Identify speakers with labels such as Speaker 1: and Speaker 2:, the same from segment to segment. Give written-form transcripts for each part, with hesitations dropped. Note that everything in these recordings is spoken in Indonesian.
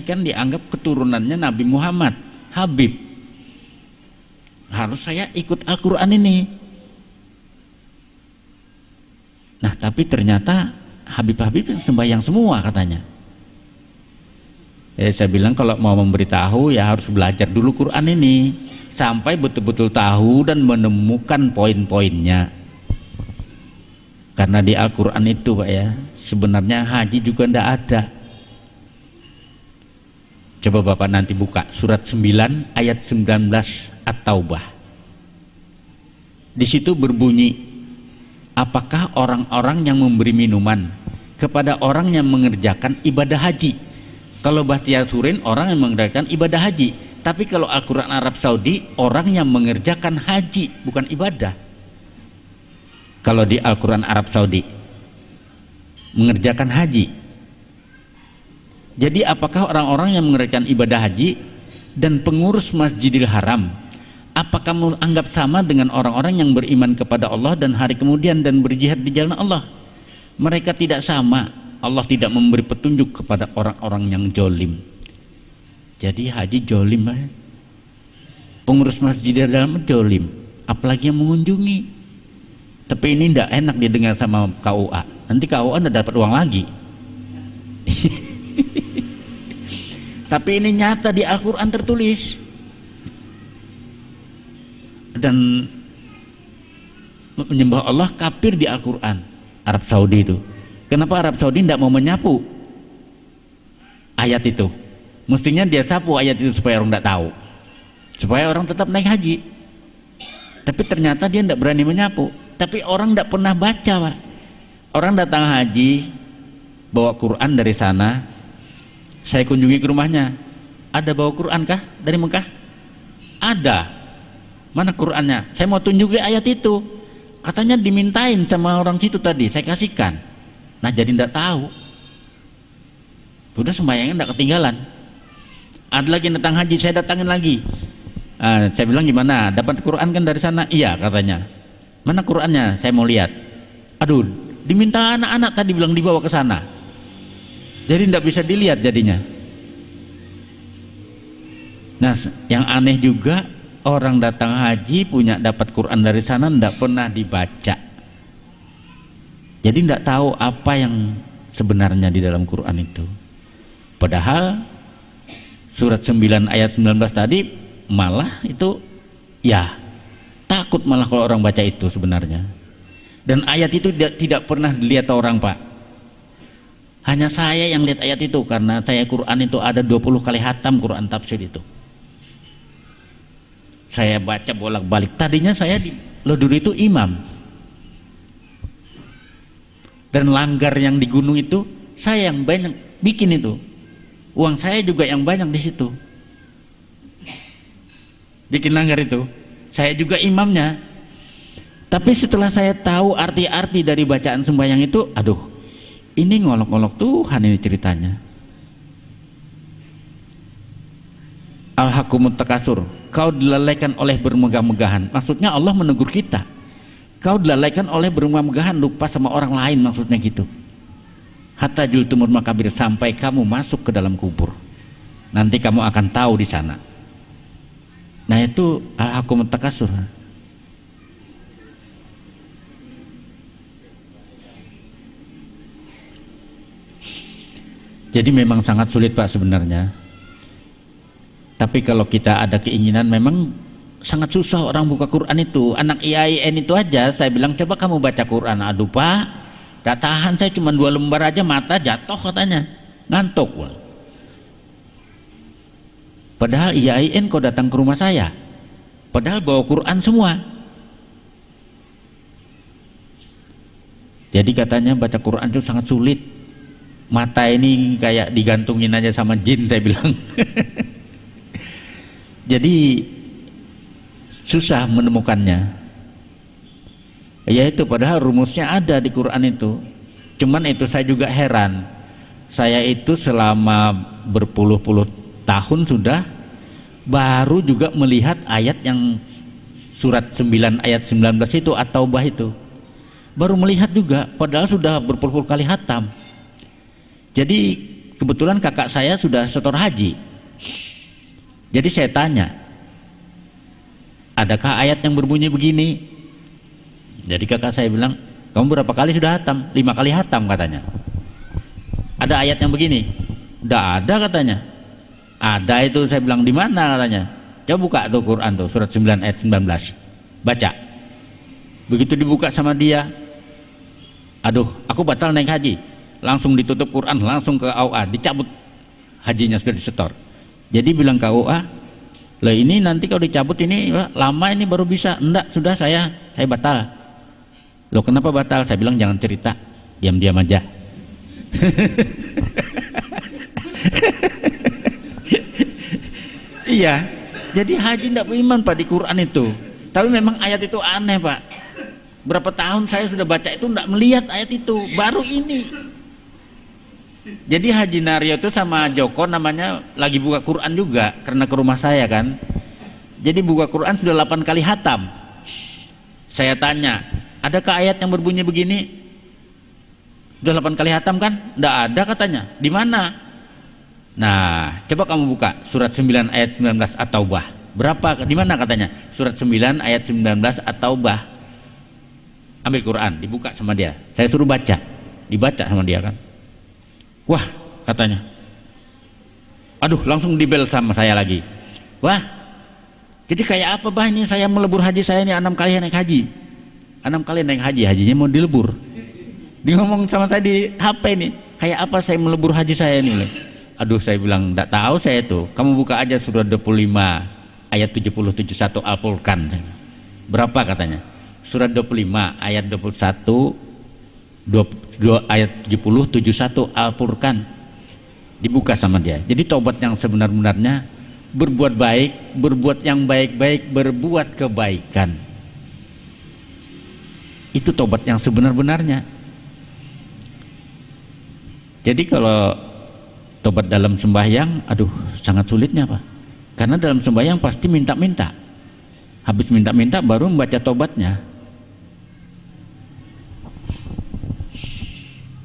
Speaker 1: kan dianggap keturunannya Nabi Muhammad, Habib. Harus saya ikut Al-Quran ini. Nah tapi ternyata Habib-Habib sembahyang semua katanya. Saya bilang kalau mau memberitahu ya harus belajar dulu Quran ini sampai betul-betul tahu dan menemukan poin-poinnya. Karena di Al-Quran itu Pak ya, sebenarnya haji juga tidak ada. Coba Bapak nanti buka surat 9 ayat 19 At-Taubah. Di situ berbunyi, apakah orang-orang yang memberi minuman kepada orang yang mengerjakan ibadah haji? Kalau Bahtiar Surin orang yang mengerjakan ibadah haji, tapi kalau Al-Quran Arab Saudi orang yang mengerjakan haji bukan ibadah. Kalau di Al-Quran Arab Saudi mengerjakan haji. Jadi apakah orang-orang yang mengerjakan ibadah haji dan pengurus Masjidil Haram, apakah menganggap sama dengan orang-orang yang beriman kepada Allah dan hari kemudian dan berjihad di jalan Allah? Mereka tidak sama. Allah tidak memberi petunjuk kepada orang-orang yang jolim. Jadi haji jolim, pengurus Masjidil Haram jolim, apalagi yang mengunjungi. Tapi ini tidak enak didengar sama KUA. Nanti KUA tidak dapat uang lagi. Tapi ini nyata di Al-Quran tertulis. Dan menyembah Allah kafir di Al-Quran Arab Saudi itu. Kenapa Arab Saudi tidak mau menyapu ayat itu? Mestinya dia sapu ayat itu supaya orang tidak tahu, supaya orang tetap naik haji. Tapi ternyata dia tidak berani menyapu. Tapi orang tidak pernah baca Pak. Orang datang haji bawa Quran dari sana, saya kunjungi ke rumahnya, ada bawa Quran kah dari Mekah? Ada. Mana Qurannya? Saya mau tunjukin ayat itu. Katanya dimintain sama orang situ tadi, saya kasihkan. Nah jadi tidak tahu. Sudah sembahyangnya tidak ketinggalan. Ada lagi yang datang haji, saya datangin lagi. Saya bilang gimana? Dapat Quran kan dari sana? Iya katanya. Mana Qurannya? Saya mau lihat. Aduh, diminta anak-anak tadi bilang dibawa ke sana. Jadi tidak bisa dilihat jadinya. Nah, yang aneh juga orang datang haji punya dapat Quran dari sana tidak pernah dibaca. Jadi tidak tahu apa yang sebenarnya di dalam Quran itu. Padahal surat 9 ayat 19 tadi malah itu ya takut malah kalau orang baca itu sebenarnya. Dan ayat itu tidak pernah dilihat orang Pak. Hanya saya yang lihat ayat itu karena saya Quran itu ada 20 kali hatam Quran tafsir itu. Saya baca bolak-balik. Tadinya saya di Loduri itu imam. Dan langgar yang di gunung itu saya yang banyak bikin itu. Uang saya juga yang banyak di situ. Bikin langgar itu. Saya juga imamnya. Tapi setelah saya tahu arti-arti dari bacaan sembahyang itu, aduh, ini ngolok-ngolok Tuhan ini ceritanya. Al-Hakumut Takasur, kau dilalaikan oleh bermegah-megahan. Maksudnya Allah menegur kita. Kau dilalaikan oleh bermegah-megahan, lupa sama orang lain, maksudnya gitu. Hatta jultumur makabir, sampai kamu masuk ke dalam kubur. Nanti kamu akan tahu di sana. Nah itu Al-Hakumut Takasur. Jadi memang sangat sulit Pak sebenarnya. Tapi kalau kita ada keinginan memang sangat susah orang buka Quran itu. Anak IAIN itu aja saya bilang coba kamu baca Quran. Aduh Pak, gak tahan saya cuma 2 lembar aja mata jatuh katanya, ngantuk. Padahal IAIN kok datang ke rumah saya, padahal bawa Quran semua. Jadi katanya baca Quran itu sangat sulit. Mata ini kayak digantungin aja sama jin saya bilang. Jadi susah menemukannya. Ya itu padahal rumusnya ada di Quran itu. Cuman itu saya juga heran. Saya itu selama berpuluh-puluh tahun sudah baru juga melihat ayat yang surat 9 ayat 19 itu At-Taubah itu. Baru melihat juga padahal sudah berpuluh-puluh kali hatam. Jadi Kebetulan kakak saya sudah setor haji. Jadi saya tanya, adakah ayat yang berbunyi begini? Jadi kakak saya bilang, kamu berapa kali sudah hatam? 5 kali hatam katanya. Ada ayat yang begini? Udah ada katanya. Ada itu, saya bilang di mana katanya. Coba buka tuh Quran tuh, surat 9 ayat 19. Baca. Begitu dibuka sama dia, aduh, aku batal naik haji. Langsung ditutup Quran, langsung ke AUA, dicabut hajinya sudah disetor. Jadi bilang ke AUA, lah ini nanti kalau dicabut ini lama ini baru bisa. Enggak, sudah saya batal. Loh kenapa batal? Saya bilang jangan cerita, diam-diam aja. Iya, jadi haji tidak beriman Pak di Quran itu. Tapi memang ayat itu aneh Pak. Berapa tahun saya sudah baca itu tidak melihat ayat itu, baru ini. Jadi Haji Naryo itu sama Joko namanya lagi buka Quran juga, karena ke rumah saya kan. Jadi buka Quran sudah 8 kali hatam. Saya tanya, adakah ayat yang berbunyi begini? Sudah 8 kali hatam kan? Tidak ada katanya. Di mana? Nah, coba kamu buka surat 9 ayat 19 At-Taubah. Berapa? Di mana katanya? Surat 9 ayat 19 At-Taubah. Ambil Quran, dibuka sama dia. Saya suruh baca. Dibaca sama dia kan. Wah, katanya. Aduh, langsung dibel sama saya lagi. Wah, jadi kayak apa bah ini saya melebur haji saya ini 6 kali naik haji. 6 kali naik haji, hajinya mau dilebur. Dia ngomong sama saya di HP nih, kayak apa saya melebur haji saya ini. Aduh, saya bilang enggak tahu saya itu. Kamu buka aja surat 25 ayat 70-71 Al-Furqan. Berapa katanya? Surat 25 ayat 21 ayat 70-71 Al-Furqan. Dibuka sama dia. Jadi taubat yang sebenar-benarnya berbuat baik, berbuat yang baik-baik, berbuat kebaikan. Itu taubat yang sebenar-benarnya. Jadi kalau tobat dalam sembahyang, aduh sangat sulitnya Pak. Karena dalam sembahyang pasti minta-minta. Habis minta-minta baru membaca tobatnya.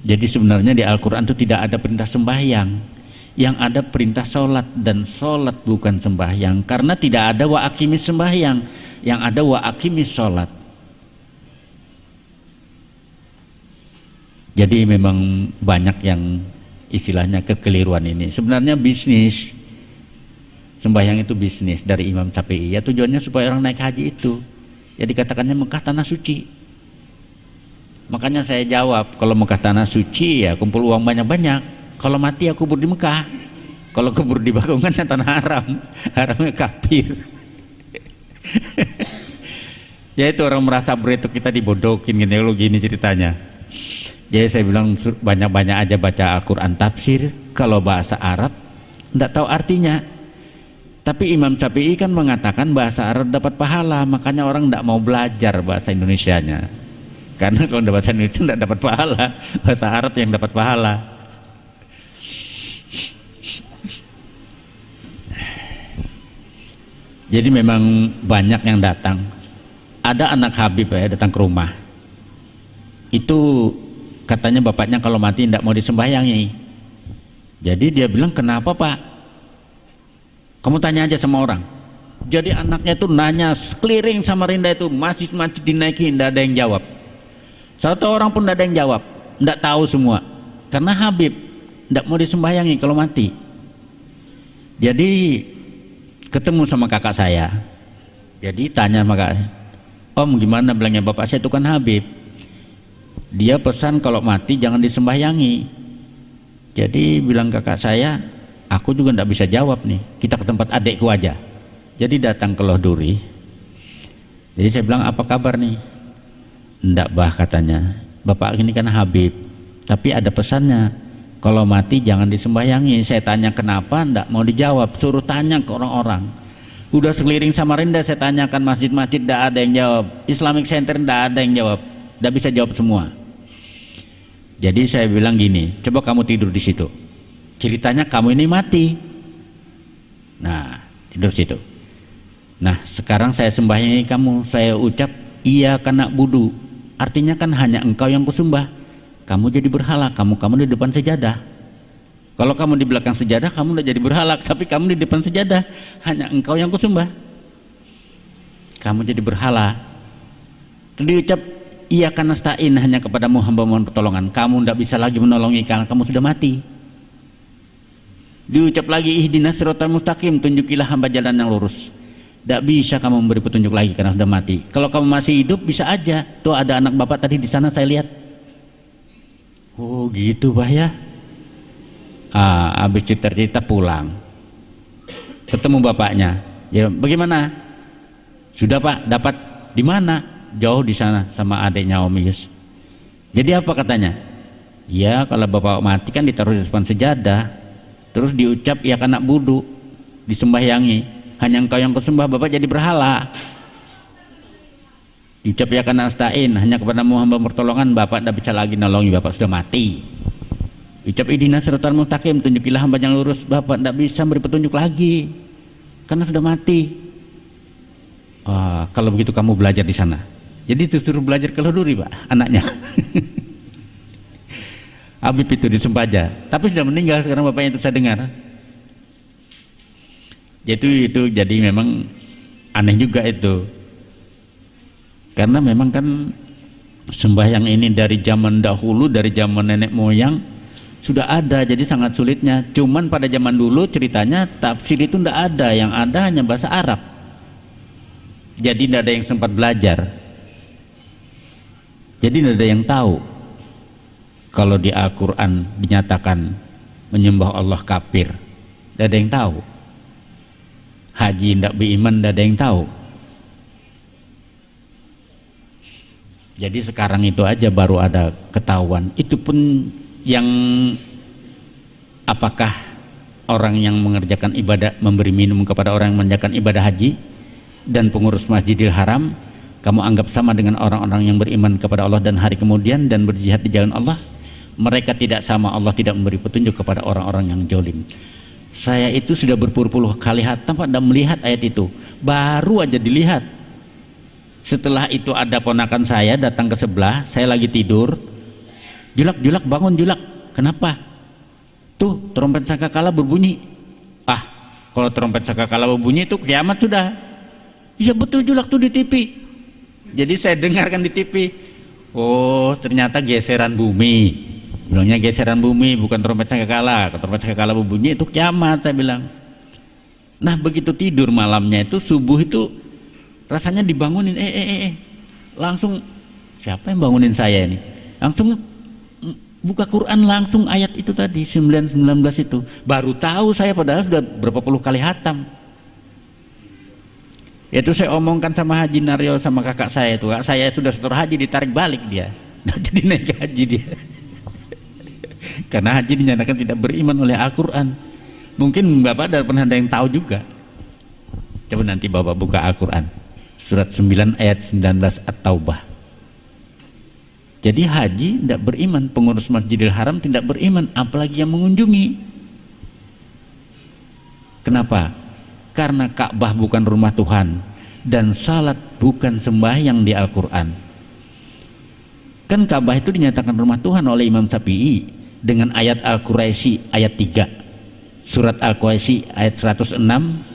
Speaker 1: Jadi sebenarnya di Al-Quran itu tidak ada perintah sembahyang. Yang ada perintah sholat, dan sholat bukan sembahyang. Karena tidak ada wa aqimis sembahyang. Yang ada wa aqimis sholat. Jadi memang banyak yang istilahnya kekeliruan ini. Sebenarnya bisnis, sembahyang itu bisnis dari Imam Syafi'i. Ya tujuannya supaya orang naik haji itu. Jadi katakannya Mekah tanah suci. Makanya saya jawab, kalau Mekah tanah suci ya kumpul uang banyak-banyak. Kalau mati ya kubur di Mekah. Kalau kubur di Bakungan ya tanah haram. Haramnya kafir. Ya itu orang merasa begitu kita dibodohin gini ceritanya. Jadi saya bilang banyak-banyak aja baca Al-Quran tafsir. Kalau bahasa Arab tidak tahu artinya. Tapi Imam Syafi'i kan mengatakan bahasa Arab dapat pahala. Makanya orang tidak mau belajar bahasa Indonesianya. Karena kalau bahasa Indonesia tidak dapat pahala, bahasa Arab yang dapat pahala. Jadi memang banyak yang datang. Ada anak Habib ya datang ke rumah. Itu katanya bapaknya kalau mati tidak mau disembahyangi. Jadi dia bilang, kenapa Pak? Kamu tanya aja sama orang. Jadi anaknya itu nanya keliling Samarinda itu, masjid-masjid dinaiki, tidak ada yang jawab. Satu orang pun tidak ada yang jawab, tidak tahu semua. Karena Habib tidak mau disembahyangi kalau mati. Jadi ketemu sama kakak saya. Jadi tanya sama kakak, Om gimana? Bilangnya bapak saya itu kan Habib. Dia pesan kalau mati jangan disembahyangi. Jadi bilang kakak saya, aku juga tidak bisa jawab nih. Kita ke tempat adekku aja. Jadi datang ke Lohduri. Jadi saya bilang, apa kabar nih? Ndak bah katanya, bapak ini kan Habib, tapi ada pesannya, kalau mati jangan disembahyangi. Saya tanya kenapa, ndak mau dijawab. Suruh tanya ke orang-orang. Udah sekeliling Samarinda saya tanyakan, masjid-masjid ndak ada yang jawab, Islamic Center ndak ada yang jawab, ndak bisa jawab semua. Jadi saya bilang gini, coba kamu tidur di situ. Ceritanya kamu ini mati. Nah, tidur situ. Nah, sekarang saya sembahyangi kamu, saya ucap iya kana budu. Artinya kan hanya engkau yang kusembah. Kamu jadi berhala, kamu di depan sejadah. Kalau kamu di belakang sejadah, kamu udah jadi berhala, tapi kamu di depan sejadah, hanya engkau yang kusembah, kamu jadi berhala. Terus diucap, iyyaka nasta'in, hanya kepadamu hamba mohon pertolongan, kamu tidak bisa lagi menolongi karena kamu sudah mati. Diucap lagi, ihdinas siratal mustaqim, tunjukilah hamba jalan yang lurus. Tidak bisa kamu memberi petunjuk lagi karena sudah mati. Kalau kamu masih hidup bisa aja. Tuh ada anak bapak tadi di sana saya lihat. Oh gitu Pak ya. Habis cerita-cerita pulang, ketemu bapaknya. Ya, bagaimana? Sudah Pak, dapat di mana? Jauh di sana sama adiknya Om Yus. Jadi apa katanya? Ya kalau bapak mati kan ditaruh di depan sejadah, terus diucap ya kena budu, disembahyangi. Hanya engkau yang kusembah, bapak jadi berhala. Diucap ya kana astain, hanya kepadamu hamba pertolongan, bapak tidak bisa lagi nolongi, bapak sudah mati. Ucap ihdinas siratal mustaqim, tunjukilah hamba yang lurus, bapak tidak bisa beri petunjuk lagi karena sudah mati. Kalau begitu kamu belajar di sana. Jadi disuruh belajar ke Luduri Pak, anaknya. Habib itu di Sempaja, tapi sudah meninggal sekarang bapaknya, itu saya dengar. Itu jadi memang aneh juga itu, karena memang kan sembahyang ini dari zaman dahulu, dari zaman nenek moyang sudah ada, jadi sangat sulitnya. Cuman pada zaman dulu ceritanya tafsir itu tidak ada, yang ada hanya bahasa Arab, jadi tidak ada yang sempat belajar, jadi tidak ada yang tahu kalau di Al-Quran dinyatakan menyembah Allah kafir, tidak ada yang tahu. Haji tidak beriman, tidak ada yang tahu. Jadi sekarang itu aja baru ada ketahuan. Itu pun yang apakah orang yang mengerjakan ibadah, memberi minum kepada orang yang mengerjakan ibadah haji dan pengurus Masjidil Haram, kamu anggap sama dengan orang-orang yang beriman kepada Allah dan hari kemudian dan berjihad di jalan Allah? Mereka tidak sama, Allah tidak memberi petunjuk kepada orang-orang yang jolim. Saya itu sudah berpuluh-puluh kali hatam dan melihat ayat itu, baru aja dilihat. Setelah itu ada ponakan saya datang ke sebelah, saya lagi tidur, Julak bangun Julak, kenapa? Tuh trompet sangkakala berbunyi. Kalau trompet sangkakala berbunyi itu kiamat sudah. Iya betul Julak, tuh di TV. Jadi saya dengarkan di TV, oh ternyata geseran bumi. Bilangnya geseran bumi, bukan trompet sangkakala. Kalau trompet sangkakala berbunyi itu kiamat, saya bilang. Nah begitu tidur malamnya itu, subuh itu rasanya dibangunin, langsung siapa yang bangunin saya ini? Langsung buka Quran, langsung ayat itu tadi 9:19 itu. Baru tahu saya, padahal sudah berapa puluh kali hatam. Itu saya omongkan sama Haji Naryo, sama kakak saya itu. Kakak saya sudah setor haji, ditarik balik dia. Jadi naik haji dia. Karena haji dinyatakan tidak beriman oleh Al-Quran. Mungkin Bapak pernah ada yang tahu juga. Coba nanti Bapak buka Al-Quran, surat 9 ayat 19 At-Taubah. Jadi haji tidak beriman, pengurus Masjidil Haram tidak beriman, apalagi yang mengunjungi. Kenapa? Karena Ka'bah bukan rumah Tuhan dan salat bukan sembahyang di Al-Quran. Kan Ka'bah itu dinyatakan rumah Tuhan oleh Imam Syafi'i dengan ayat Al-Quraisy ayat 3, surat Al-Quraisy ayat 106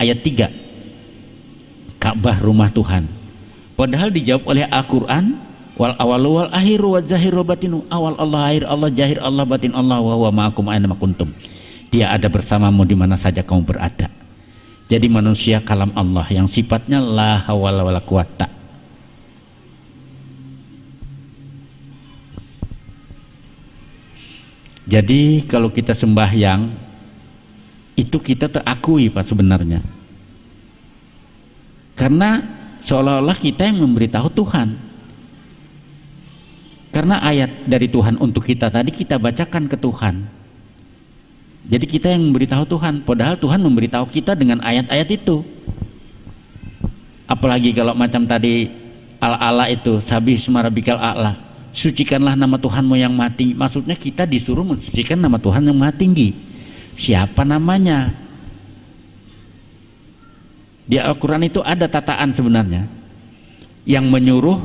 Speaker 1: ayat 3, Ka'bah rumah Tuhan. Padahal dijawab oleh Al-Quran, wal awalu wal akhiru wal zahiru batinu, awal Allah, akhir Allah, jahir Allah, batin Allah, wa huwa ma'akum aina ma kuntum. Dia ada bersamamu di mana saja kamu berada. Jadi manusia kalam Allah yang sifatnya la hawla wala quwata. Jadi kalau kita sembahyang itu kita terakui Pak sebenarnya, karena seolah-olah kita yang memberitahu Tuhan. Karena ayat dari Tuhan untuk kita tadi kita bacakan ke Tuhan. Jadi kita yang memberitahu Tuhan, padahal Tuhan memberitahu kita dengan ayat-ayat itu. Apalagi kalau macam tadi al-ala itu, sabbihisma rabbikal a'la, sucikanlah nama Tuhanmu yang maha tinggi. Maksudnya kita disuruh mensucikan nama Tuhan yang maha tinggi. Siapa namanya? Di Al-Quran itu ada tataan sebenarnya yang menyuruh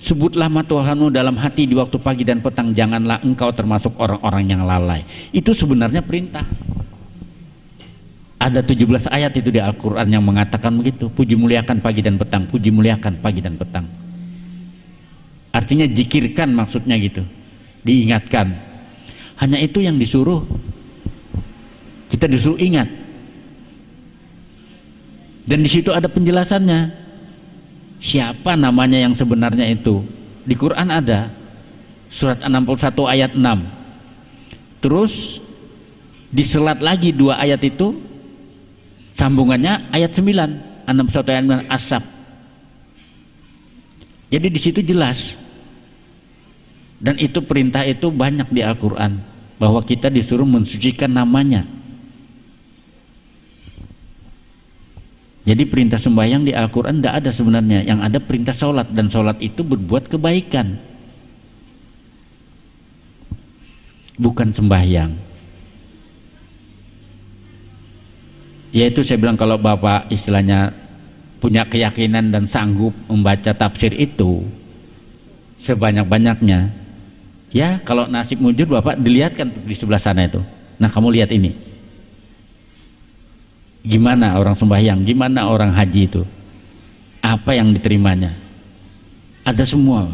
Speaker 1: Sebutlah nama Tuhanmu dalam hati di waktu pagi dan petang, janganlah engkau termasuk orang-orang yang lalai. Itu sebenarnya perintah. Ada 17 ayat itu di Al-Quran yang mengatakan begitu. Puji muliakan pagi dan petang, puji muliakan pagi dan petang. Artinya zikirkan, maksudnya gitu, diingatkan. Hanya itu yang disuruh. Kita disuruh ingat. Dan di situ ada penjelasannya. Siapa namanya yang sebenarnya itu? Di Quran ada. Surat 61 ayat 6. Terus diselat lagi 2 ayat itu, sambungannya ayat 9, 61 ayat 9, As-Saf. Jadi di situ jelas. Dan itu perintah itu banyak di Al-Quran, bahwa kita disuruh mensucikan namanya. Jadi perintah sembahyang di Al-Quran tidak ada sebenarnya. Yang ada perintah sholat, dan sholat itu berbuat kebaikan, bukan sembahyang. Yaitu saya bilang, kalau Bapak istilahnya punya keyakinan dan sanggup membaca tafsir itu sebanyak-banyaknya, ya kalau nasib mujur Bapak dilihatkan di sebelah sana itu. Nah, kamu lihat ini, gimana orang sembahyang, gimana orang haji itu, apa yang diterimanya, ada semua.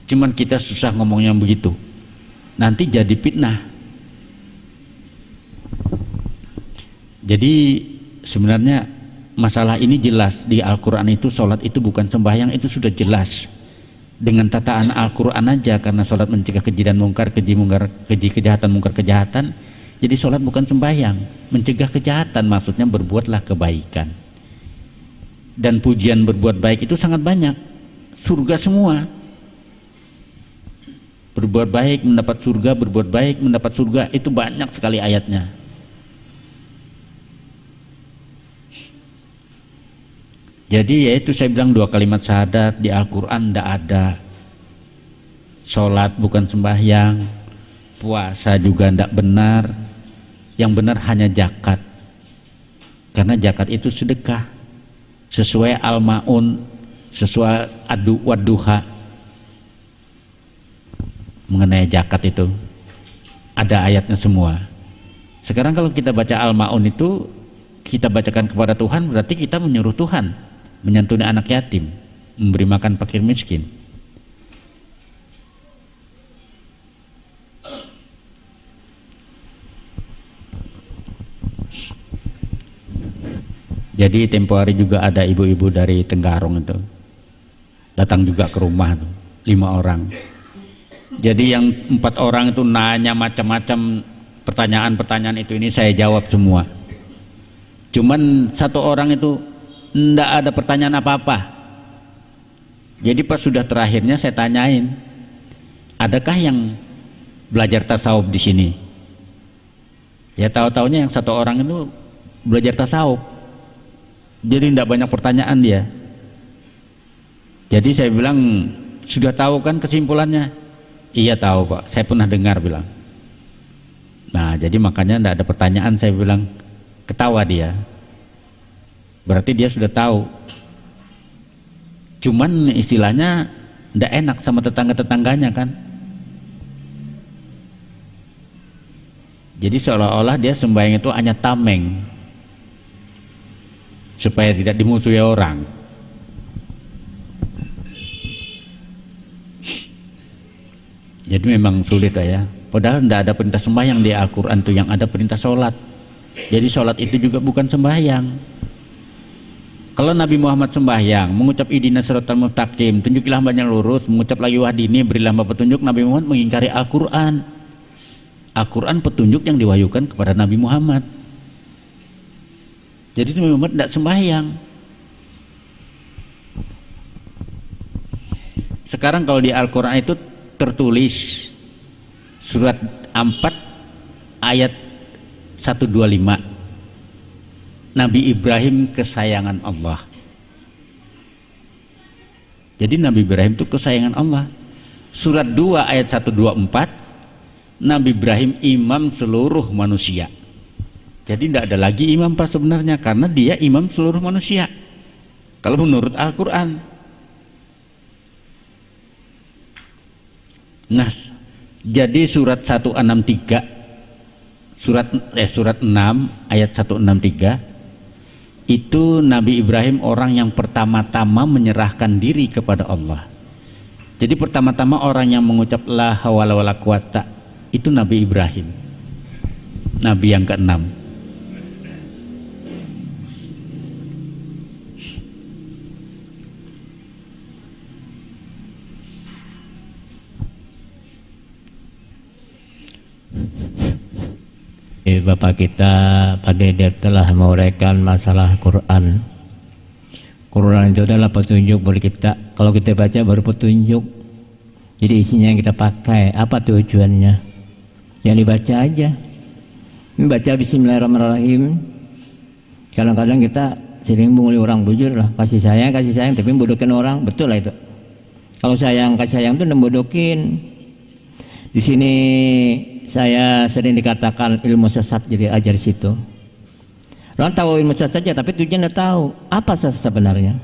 Speaker 1: Cuman kita susah ngomongnya begitu, nanti jadi fitnah. Jadi sebenarnya masalah ini jelas di Al-Quran itu. Sholat itu bukan sembahyang, itu sudah jelas dengan tataan Al-Quran aja. Karena sholat mencegah keji dan mungkar, keji kejahatan, mungkar kejahatan. Jadi sholat bukan sembahyang, mencegah kejahatan, maksudnya berbuatlah kebaikan. Dan pujian berbuat baik itu sangat banyak, surga semua. Berbuat baik mendapat surga, berbuat baik mendapat surga, itu banyak sekali ayatnya. Jadi yaitu saya bilang 2 kalimat syahadat di Al-Quran tidak ada. Sholat bukan sembahyang, puasa juga tidak benar. Yang benar hanya zakat, karena zakat itu sedekah sesuai Al-Ma'un, sesuai Wadduha. Mengenai zakat itu ada ayatnya semua. Sekarang kalau kita baca Al-Ma'un itu, kita bacakan kepada Tuhan, berarti kita menyuruh Tuhan menyantuni anak yatim, memberi makan fakir miskin. Jadi tempo hari juga ada ibu-ibu dari Tenggarong itu datang juga ke rumah tuh, 5 orang. Jadi yang 4 orang itu nanya macam-macam pertanyaan-pertanyaan itu, ini saya jawab semua. Cuman 1 orang itu ndak ada pertanyaan apa-apa. Jadi pas sudah terakhirnya saya tanyain, adakah yang belajar tasawuf di sini? Ya tahu-taunya yang 1 orang itu belajar tasawuf. Jadi ndak banyak pertanyaan dia. Jadi saya bilang, sudah tahu kan kesimpulannya? Iya tahu Pak, saya pernah dengar bilang. Nah jadi makanya ndak ada pertanyaan, saya bilang. Ketawa dia. Berarti dia sudah tahu. Cuman istilahnya ndak enak sama tetangga-tetangganya kan. Jadi seolah-olah dia sembahyang itu hanya tameng, supaya tidak dimusuhi orang. Jadi memang sulit ya. Padahal tidak ada perintah sembahyang di Al-Quran tuh, yang ada perintah sholat. Jadi sholat itu juga bukan sembahyang. Kalau Nabi Muhammad sembahyang, mengucap ihdinas siratal mustaqim, tunjukilah hambanya lurus, mengucap lagi wahdini, berilah hamba petunjuk, Nabi Muhammad mengingkari Al-Quran. Al-Quran petunjuk yang diwahyukan kepada Nabi Muhammad. Jadi Nabi Muhammad tidak sembahyang. Sekarang kalau di Al-Quran itu tertulis surat 4 ayat 125, Nabi Ibrahim kesayangan Allah. Jadi Nabi Ibrahim itu kesayangan Allah. Surat 2 ayat 124, Nabi Ibrahim imam seluruh manusia. Jadi tidak ada lagi imam pas sebenarnya, karena dia imam seluruh manusia kalau menurut Al-Quran. Nah, jadi surat 163 surat 6 ayat 163 itu Nabi Ibrahim orang yang pertama-tama menyerahkan diri kepada Allah. Jadi pertama-tama orang yang mengucap la hawla wala quwata itu Nabi Ibrahim, Nabi yang keenam.
Speaker 2: Bapak kita Pak Dede telah menguraikan masalah Quran. Quran itu adalah petunjuk bagi kita. Kalau kita baca baru petunjuk. Jadi isinya yang kita pakai. Apa tujuannya? Yang dibaca aja. Baca Bismillahirrahmanirrahim. Kadang-kadang kita sering menguli orang, bujur lah. Kasih sayang, tapi membodohin orang. Betul lah itu. Kalau sayang, kasih sayang itu membodohin. Di sini saya sering dikatakan ilmu sesat, jadi ajar situ. Orang tahu ilmu sesat saja, tapi tujuannya tahu apa sesat sebenarnya.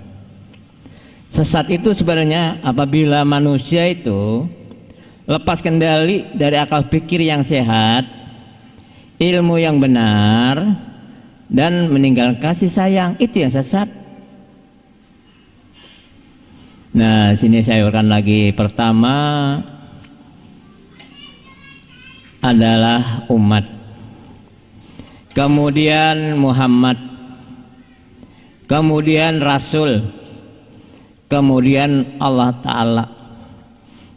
Speaker 2: Sesat itu sebenarnya apabila manusia itu lepas kendali dari akal pikir yang sehat, ilmu yang benar, dan meninggalkan kasih sayang, itu yang sesat. Nah, sini saya uraikan lagi. Pertama adalah umat, kemudian Muhammad, kemudian Rasul, kemudian Allah Ta'ala.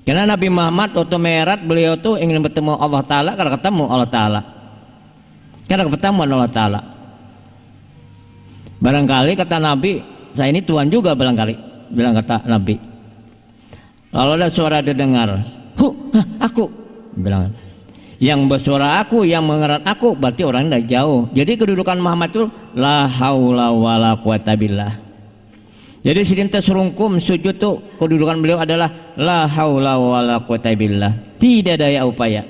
Speaker 2: Karena Nabi Muhammad waktu Mi'raj beliau tuh ingin bertemu Allah Ta'ala karena ketemu Allah Ta'ala, karena pertemuan Allah Ta'ala. Barangkali kata Nabi, saya ini Tuhan juga barangkali, bilang kata Nabi. Lalu ada suara didengar, aku, bilang. Yang bersuara aku, yang mengerat aku, berarti orang tidak jauh. Jadi kedudukan Muhammad itu la haula wala quwata billah. Jadi sidin terserungkum sujud tuh kedudukan beliau adalah la haula wala quwata billah. Tidak daya upaya.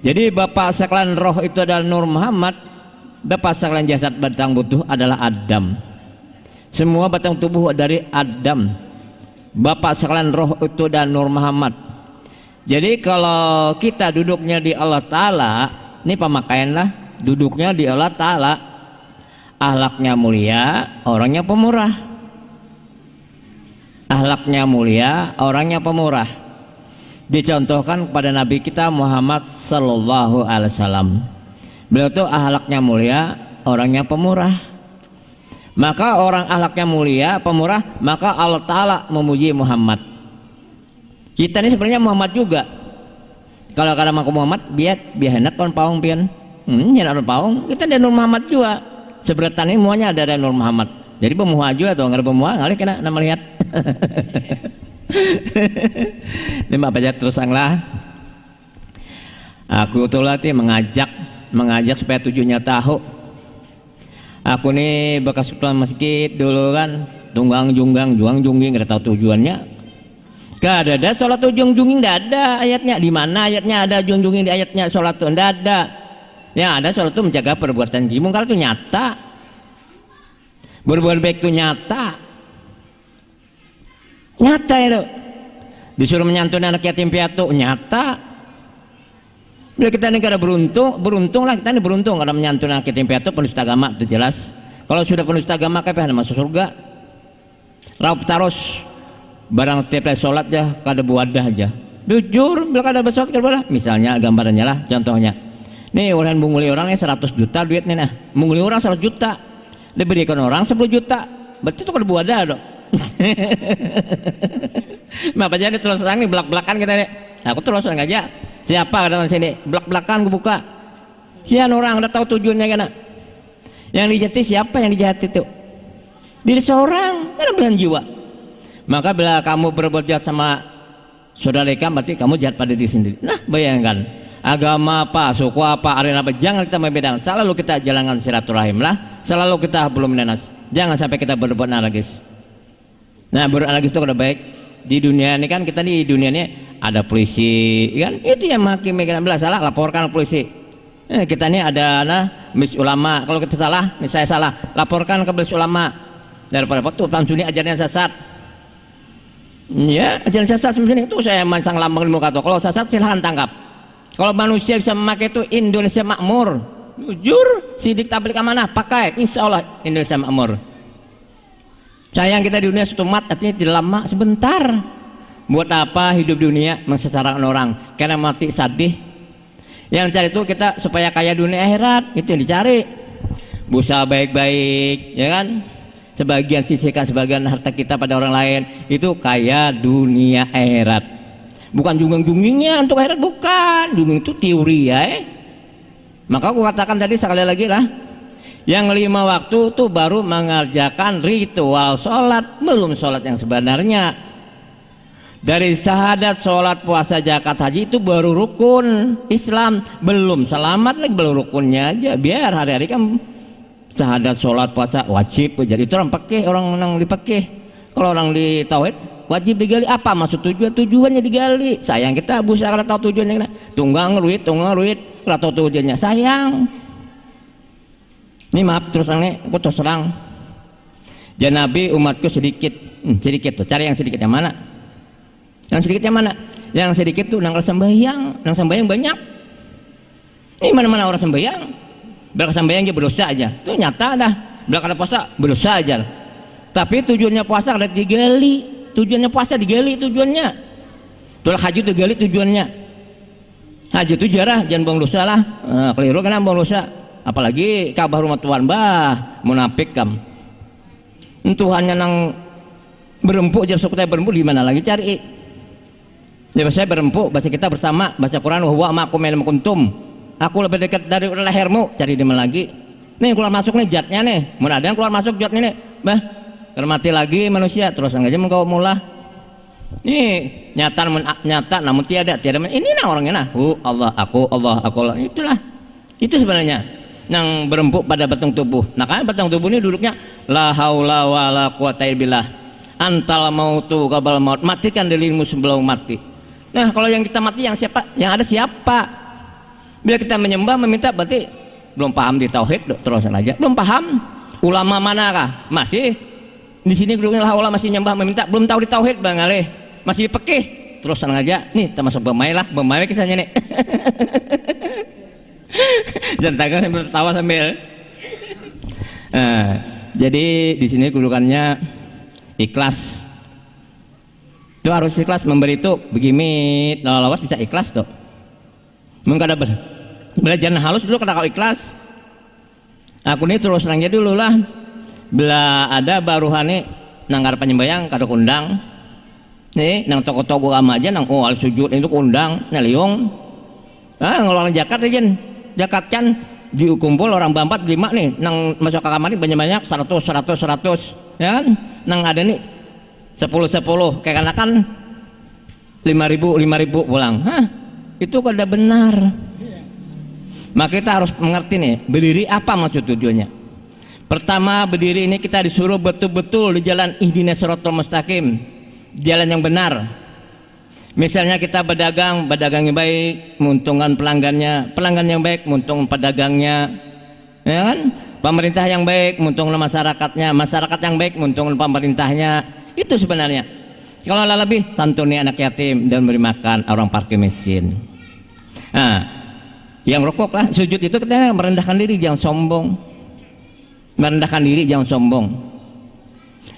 Speaker 2: Jadi bapak sekalian roh itu adalah Nur Muhammad, bapak sekalian jasad batang butuh adalah Adam. Semua batang tubuh dari Adam. Bapak sekalian roh itu adalah Nur Muhammad. Jadi kalau kita duduknya di Allah Ta'ala, ini pemakaian lah, duduknya di Allah Ta'ala, ahlaknya mulia, orangnya pemurah. Ahlaknya mulia, orangnya pemurah. Dicontohkan kepada Nabi kita Muhammad Sallallahu Alaihi Wasallam. Beliau tuh ahlaknya mulia, orangnya pemurah. Maka orang ahlaknya mulia, pemurah, maka Allah Ta'ala memuji Muhammad. Kita ini sebenarnya Muhammad juga. Kalau kadang aku Muhammad, biar hendak ton paung pian. Jangan paung. Kita ada Nur Muhammad juga. Seberatan ini semuanya ada Nur Muhammad. Jadi pemuha juga atau nggak ada pemuha, kali kena nama lihat. Lima baca terus anglah. Aku tuh latih mengajak supaya tujuannya tahu. Aku nih bekas ketua masjid dulu kan, tunggang junggang juang jungging, nggak tahu tujuannya. Gak ada sholat ujung-junging, tidak ada ayatnya. Di mana ayatnya ada ujung-junging di ayatnya sholat itu? Tidak ada. Yang ada sholat itu menjaga perbuatan keji mungkar itu nyata. Berbuat baik itu nyata. Nyata itu. Disuruh menyantuni anak yatim piatu nyata. Bila kita negara beruntung lah kita ini beruntung karena menyantuni anak yatim piatu penista agama itu jelas. Kalau sudah penista agama kayak masuk surga. Raup taros. Barang tiap sholat ya kada buadah aja. Jujur bila kada bersolat kada buadah. Misalnya gambarannya lah contohnya. Nih orang menguli orangnya 100 juta duitnya nah. Menguli orang 100 juta. Diberikan orang 10 juta. Berarti itu kada buadah dong. Apa jadi terus terang nih belak-belakan kita nih. Aku terus aja. Siapa kadang sini belak-belakan gue buka. Sian orang udah tahu tujuannya kan. Yang dijahati siapa yang dijahati itu? Diri seorang kan belahan jiwa. Maka bila kamu berbuat jahat sama saudara kamu, berarti kamu jahat pada diri sendiri. Nah bayangkan agama apa, suku apa, arena apa, jangan kita membedakan. Selalu kita jalankan silaturahim lah, selalu kita belum menanas. Jangan sampai kita berbuat naragis. Nah berbuat naragis itu kada baik. Di dunia ini kan kita di dunia ini ada polisi, kan itu yang menghakimi. Bila salah laporkan ke polisi. Kita ini ada majelis ulama. Kalau kita salah, saya salah, laporkan ke majelis ulama. Daripada waktu langsung ajarnya sesat. Ya, jalan sesat sebenarnya itu saya mancang lambang di muka tuh. Kalau sesat silahkan tangkap. Kalau manusia bisa memakai itu, Indonesia makmur. Jujur, sidik tablik amanah pakai, insya Allah Indonesia makmur. Sayang kita di dunia satu mat, artinya tidak lama, sebentar. Buat apa hidup dunia mensesarakan orang? Karena mati sadih. Yang cari itu kita supaya kaya dunia akhirat, itu yang dicari. Berusaha baik-baik, ya kan? Sebagian sisihkan sebagian harta kita pada orang lain, itu kaya dunia akhirat. Bukan jungging-junggingnya untuk akhirat, bukan. Jungging itu teori ya. Maka aku katakan tadi sekali lagi lah, yang 5 waktu itu baru mengerjakan ritual sholat, belum sholat yang sebenarnya. Dari syahadat, sholat, puasa, zakat, haji itu baru rukun Islam, belum selamat lagi, belum rukunnya aja. Biar hari-hari kan syahadat, sholat, puasa wajib. Jadi itu orang pakai, orang di pakai. Kalau orang di tauhid wajib digali, apa maksud tujuannya digali. Sayang kita busa kalau tahu tujuannya, tunggang ruit kalau tahu tujuannya, sayang. Ini maaf terus aku terus terang, Nabi umatku sedikit tuh, cari yang sedikit yang mana? Yang sedikit yang mana? Yang sedikit tuh nang sembahyang banyak. Ini mana-mana orang sembahyang, berangkat sembahyang dia berdosa aja, tuh nyata dah. Berangkat puasa berdosa aja. Tapi tujuannya puasa ada digali, tujuannya puasa digali tujuannya. Tuh haji itu digali tujuannya. Haji itu jarah, jangan buang dosa lah. Keliru kan buang dosa. Apalagi kabar rumah Tuhan bah munafik kam. Tuhannya nang berempuk jam suku berempuk di mana lagi cari? Ya saya berempuk, bahasa kita bersama, bahasa Quran huwa ma'akum aina kuntum. Aku lebih dekat dari lehermu, cari di mana lagi? Nih keluar masuk nih jatnya nih. Mun ada yang keluar masuk jatnya nih. Bah, mati lagi manusia terus aja mengkau mula. Nih nyata namun tiada ini nah orangnya nah. Allah aku. Itu sebenarnya yang berempuk pada batang tubuh. Nah kan batang tubuh ini duduknya la haula wala quwata illa billah. Antal mautu qabal maut. Matikan dirimu sebelum mati. Nah kalau yang kita mati yang siapa? Yang ada siapa? Bila kita menyembah meminta berarti belum paham di tauhid, terus aja. Belum paham. Ulama manakah? Masih di sini duduknya lah ulama masih nyembah meminta, belum tahu di tauhid Bang Ale. Masih dipekih. Terus aja. Nih termasuk bermain kisahnya nih. Dan tangan sambil tertawa sambil. Jadi di sini kedudukannya ikhlas. Itu harus ikhlas memberi itu begini, lawas bisa ikhlas tuh. Mungkin ada belajar halus dulu kada kau ikhlas. Aku ini terus terangnya dulu lah. Bila ada baruhane nanggar penyembayang kada kundang. Nih nang toko-toko ama aja nang al sujud itu kundang nyaliung. Ngeluarin zakat aja. Zakat kan dikumpul orang bampat 5 nih nang masuk ke kamar ini banyak-banyak 100 ya kan nang ada nih 10 kayak kan 5.000 pulang itu kada benar. Maka kita harus mengerti nih berdiri apa maksud tujuannya. Pertama berdiri ini kita disuruh betul-betul di jalan ihdinas siratal mustaqim, jalan yang benar. Misalnya kita berdagang yang baik, menguntungkan pelanggannya, pelanggan yang baik, menguntungkan pedagangnya, ya kan? Pemerintah yang baik, menguntungkan masyarakatnya, masyarakat yang baik, menguntungkan pemerintahnya. Itu sebenarnya. Kalau lebih santuni anak yatim dan beri makan orang fakir miskin. Nah, yang rokok lah, sujud itu kita merendahkan diri, jangan sombong. Merendahkan diri, jangan sombong.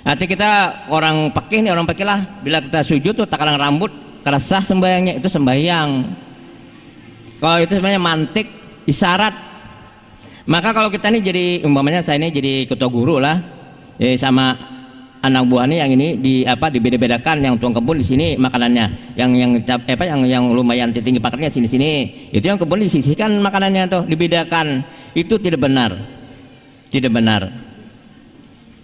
Speaker 2: Arti kita orang fakir nih, orang fakir lah. Bila kita sujud tuh takalang rambut. Karena sah sembahyangnya itu sembahyang. Kalau itu sebenarnya mantik, isyarat. Maka kalau kita ini jadi umpamanya saya ini jadi ketua guru lah, sama anak buahnya yang ini dibeda-bedakan, yang tuang kebun di sini makanannya, yang lumayan tinggi paketnya sini-sini, itu yang kebun disisihkan makanannya tuh dibedakan. Itu tidak benar.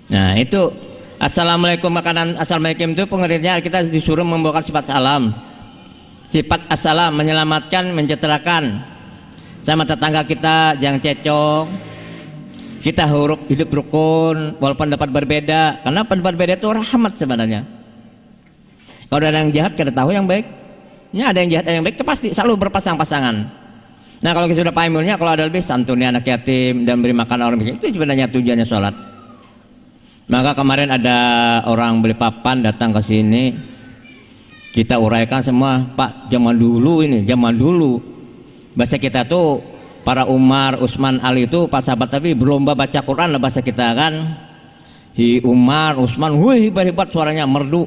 Speaker 2: Nah itu. Assalamualaikum makanan assalamualaikum itu pengertiannya kita disuruh membawakan sifat salam. Sifat assalam menyelamatkan, mensejahterakan. Sama tetangga kita jangan cecok. Kita hidup rukun walaupun pendapat berbeda. Karena pendapat berbeda itu rahmat sebenarnya. Kalau ada yang jahat kita tahu yang baik. Ya ada yang jahat ada yang baik itu pasti selalu berpasang-pasangan. Nah kalau kita sudah paham ilmunya, kalau ada lebih santuni anak yatim dan beri makan orang miskin, itu sebenarnya tujuannya sholat. Maka kemarin ada orang beli papan datang ke sini, Kita uraikan semua, Pak. Zaman dulu bahasa kita tuh para Umar, Utsman, Ali itu pas sahabat tapi berlomba baca Quran lah bahasa kita kan. Di Umar, Utsman, wih hebat suaranya, merdu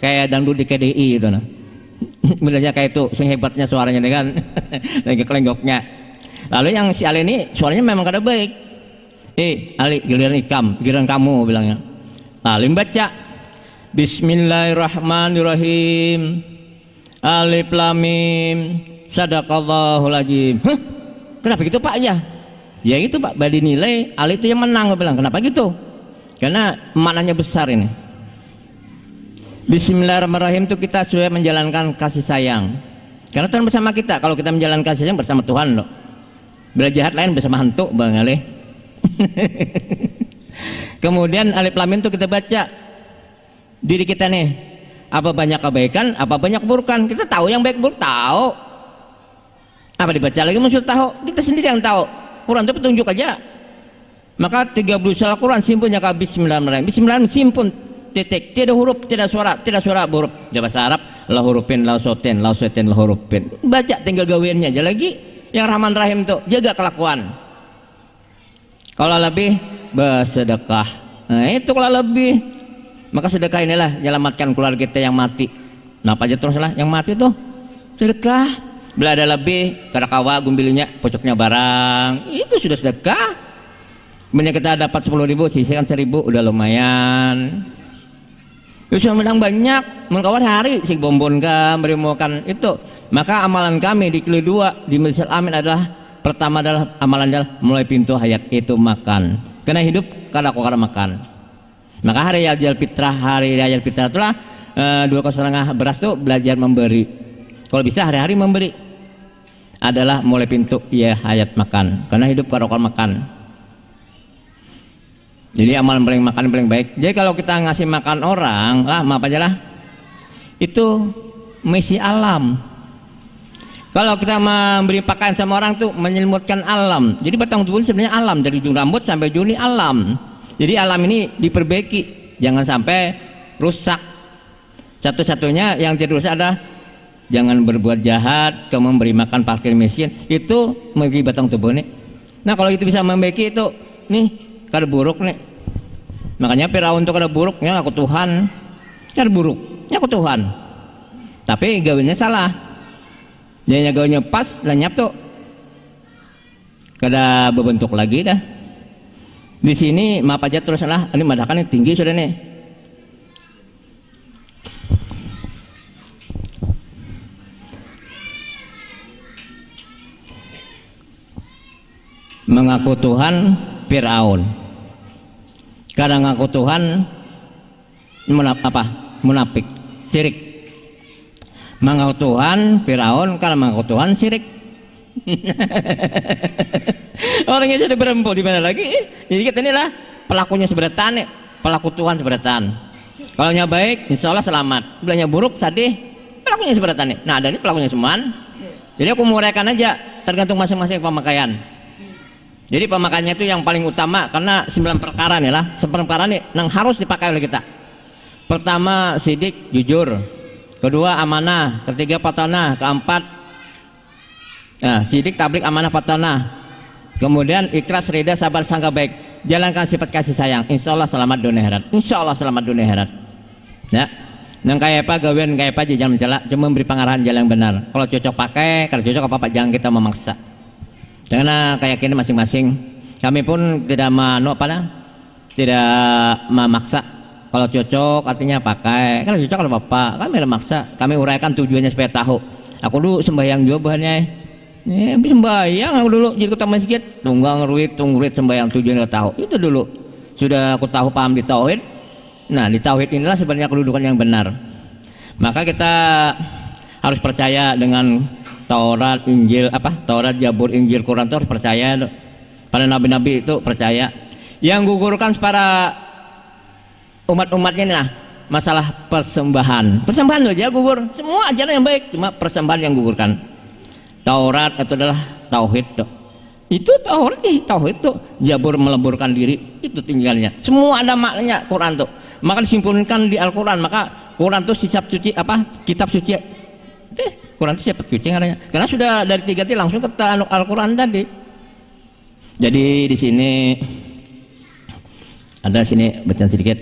Speaker 2: kayak dangdut di KDI gitu nah. Bilangnya kayak itu, sing hebatnya suaranya nih kan. Lagi kelenggoknya. Lalu yang si Ali ini suaranya memang kada baik. Ali, giliran kamu bilangnya. Ali baca Bismillahirrahmanirrahim. Alif lam mim. Sadaqallahul azim. Kenapa gitu Pak ya? Ya itu Pak, badi nilai Ali itu yang menang, bilang. Kenapa gitu? Karena maknanya besar ini. Bismillahirrahmanirrahim itu kita sudah menjalankan kasih sayang. Karena Tuhan bersama kita. Kalau kita menjalankan kasih sayang bersama Tuhan loh. Bila jahat lain bersama hantu Bang Ali. Kemudian alif lam mim itu kita baca diri kita nih, apa banyak kebaikan, apa banyak keburukan. Kita tahu yang baik buruk, tahu. Apa dibaca lagi maksud tahu? Kita sendiri yang tahu. Quran itu petunjuk aja. Maka 30 surah Quran simpunnya ke Bismillahirrahmanirrahim. Bismillahirrahmanirrahim simpun titik, tidak huruf, tidak suara huruf. Bahasa Arab la hurufin la sautin la hurufin. Baca tinggal gawiannya aja lagi. Yang Rahman Rahim tuh jaga kelakuan. Kalau lebih bersedekah. Nah, itu kalau lebih maka sedekah inilah menyelamatkan keluarga kita yang mati. Napa aja terus lah yang mati tuh sedekah. Bila ada lebih karakawa gumbilinya pocoknya barang itu sudah sedekah. Bener kita dapat 10.000 sisihkan 1.000 udah lumayan. Itu sudah menang banyak. Mengkawat hari si bombon kan beri makan itu. Maka amalan kami di kilo 2 di Masjid Amin adalah pertama adalah amalan adalah mulai pintu hayat itu makan. Karena hidup kada kok kada makan. Maka hari Idul Fitrah itulah 2,5 beras tuh belajar memberi. Kalau bisa hari-hari memberi adalah mulai pintu ya hayat makan. Karena hidup kalau makan. Jadi amalan paling baik. Jadi kalau kita ngasih makan orang, maaf aja lah. Itu misi alam. Kalau kita memberi pakaian sama orang tuh menyelimutkan alam. Jadi batang tubuh sebenarnya alam dari ujung rambut sampai ujung ini alam. Jadi alam ini diperbaiki, jangan sampai rusak. Satu-satunya yang tidak rusak adalah jangan berbuat jahat, kamu memberi makan fakir miskin, itu memberi batang tubuh nih. Nah kalau itu bisa membaiki itu, nih kada buruk nih. Makanya Firaun itu kada buruknya aku Tuhan, kada buruknya aku Tuhan. Tapi gawinya salah. Jadinya gawinya pas, lenyap tuh, kada berbentuk lagi dah. Di sini maaf aja terus lah, ini madakan tinggi sudah nih. Mengaku Tuhan Firaun. Kadang ngaku Tuhan munafik, syirik. Mengaku Tuhan Firaun, kadang mengaku Tuhan syirik. Orangnya sudah berempuh di mana lagi? Jadi kita inilah pelakunya seberatan, pelaku Tuhan seberatan. Kalau nya baik, insya Allah selamat. Bilangnya buruk, sadih, pelakunya seberatan. Nah ada ini pelakunya semuan. Jadi aku menguraikan aja, tergantung masing-masing pemakaian. Jadi pemakaiannya itu yang paling utama karena 9 perkara nih lah. 9 perkara nih yang harus dipakai oleh kita. Pertama sidik, jujur. Kedua amanah. Ketiga patanah. Keempat sidik, tablik, amanah, patanah. Kemudian ikhlas, ridha, sabar, sangka baik. Jalankan sifat kasih sayang. Insya Allah selamat dunia akhirat. Insya Allah selamat dunia akhirat. Ya. Nang kayak apa gawean kayak apa aja jangan mencela. Cuma memberi pengarahan jalan yang benar. Kalau cocok pakai, kalau cocok apa jangan kita memaksa. Karena kayak gini masing-masing. Kami pun tidak tidak memaksa. Kalau cocok artinya pakai. Kalau cocok kalau apa? Kami tidak memaksa. Kami uraikan tujuannya supaya tahu. Aku dulu sembahyang juga bahannya. Sembahyang aku dulu jadi ketua masjid, tunggang ruit sembahyang tujuannya tahu. Itu dulu sudah aku tahu paham di tauhid. Nah di tauhid inilah sebenarnya kedudukan yang benar. Maka kita harus percaya dengan Taurat, Injil, Taurat, Zabur, Injil, Quran itu harus percaya. Pada nabi-nabi itu percaya. Yang gugurkan para umat-umatnya nih masalah persembahan loh aja gugur. Semua ajaran yang baik, cuma persembahan yang gugurkan. Taurat itu adalah tauhid. Itu tauhid itu jabur meleburkan diri, itu tinggalnya. Semua ada maknanya Quran tuh. Maka disimpulkan di Al-Quran. Maka Quran tuh kitab suci apa? Kitab suci. Quran itu siapa suci karena sudah dari 3 langsung ke Al-Quran tadi. Jadi di sini ada sini bacaan sedikit.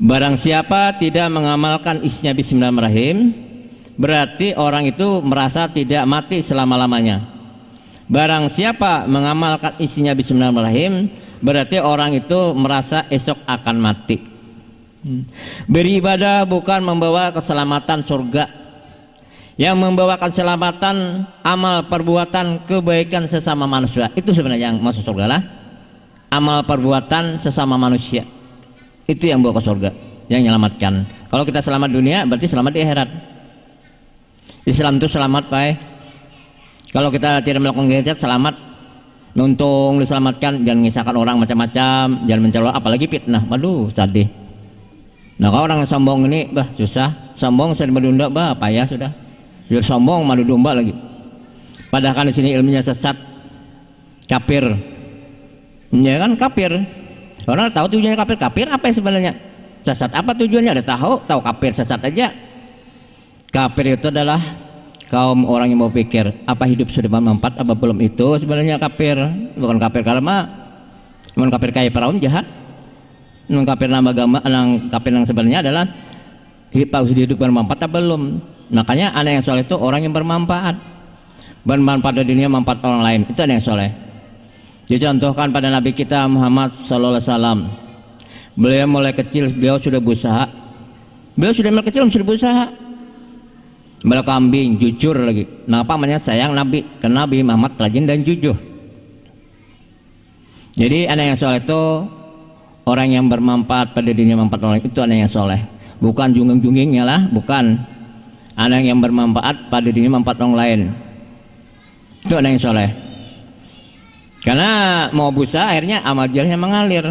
Speaker 2: Barang siapa tidak mengamalkan isinya bismillahirrahmanirrahim, berarti orang itu merasa tidak mati selama-lamanya. Barang siapa mengamalkan isinya bismillahirrahmanirrahim, berarti orang itu merasa esok akan mati. Beribadah bukan membawa keselamatan surga. Yang membawa keselamatan amal perbuatan kebaikan sesama manusia. Itu sebenarnya yang masuk surga lah. Amal perbuatan sesama manusia. Itu yang bawa ke surga, yang menyelamatkan. Kalau kita selamat dunia, berarti selamat di akhirat. Islam itu selamat, Pak. Kalau kita tidak melakukan kejahatan, selamat. Nuntung diselamatkan, jangan mengisahkan orang macam-macam, jangan mencelok, apalagi fitnah. Waduh, sedih. Nah, kalau orang sombong ini, bah susah. Sombong sering berdunda, bah payah sudah. Sudah sombong madu domba lagi. Padahal kan di sini ilmunya sesat, kafir. Ya kan kafir. Orang tahu tujuannya kafir. Kafir apa sebenarnya? Sesat apa tujuannya? Ada tahu kafir sesat aja. Kafir itu adalah kaum orang yang mau pikir apa hidup sudah bermanfaat apa belum, itu sebenarnya kafir. Bukan kafir karena cuman kafir kayak Firaun jahat. Kafir nama agama, kafir yang sebenarnya adalah hidup bermanfaat apa belum. Makanya anak yang soleh itu orang yang bermanfaat di dunia, manfaat orang lain, itu anak yang soleh. Dicontohkan pada Nabi kita Muhammad SAW. Beliau mulai kecil, beliau sudah berusaha. Beliau sudah mulai kecil sudah berusaha. Beliau kambing, jujur lagi. Nah, apa namanya sayang Nabi? Karena Nabi Muhammad rajin dan jujur. Jadi anak yang soleh itu orang yang bermanfaat pada dunia, manfaat orang lain, itu anak yang soleh. Bukan jungging-junggingnya lah, bukan. Anak yang bermanfaat pada dunia, manfaat orang lain, itu anak yang soleh. Karena mau busa akhirnya amal jariahnya mengalir.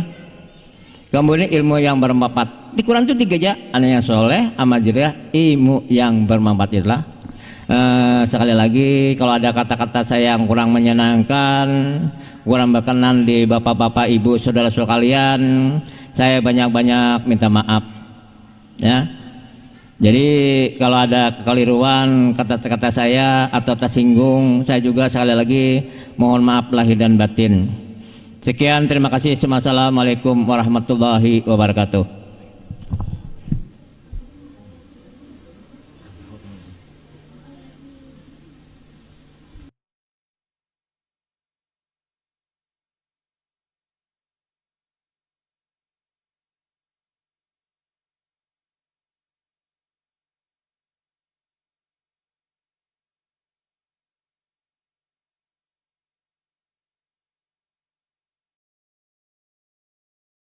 Speaker 2: Kemudian ilmu yang bermanfaat. Di Quran itu 3 aja, anak yang soleh, amal jariah, ilmu yang bermanfaat. Itulah. Sekali lagi, kalau ada kata-kata saya yang kurang menyenangkan, kurang berkenan di bapak-bapak, ibu, saudara-saudara kalian, saya banyak-banyak minta maaf. Ya. Jadi kalau ada kekeliruan kata-kata saya atau tersinggung, saya juga sekali lagi mohon maaf lahir dan batin. Sekian, terima kasih. Assalamualaikum warahmatullahi wabarakatuh.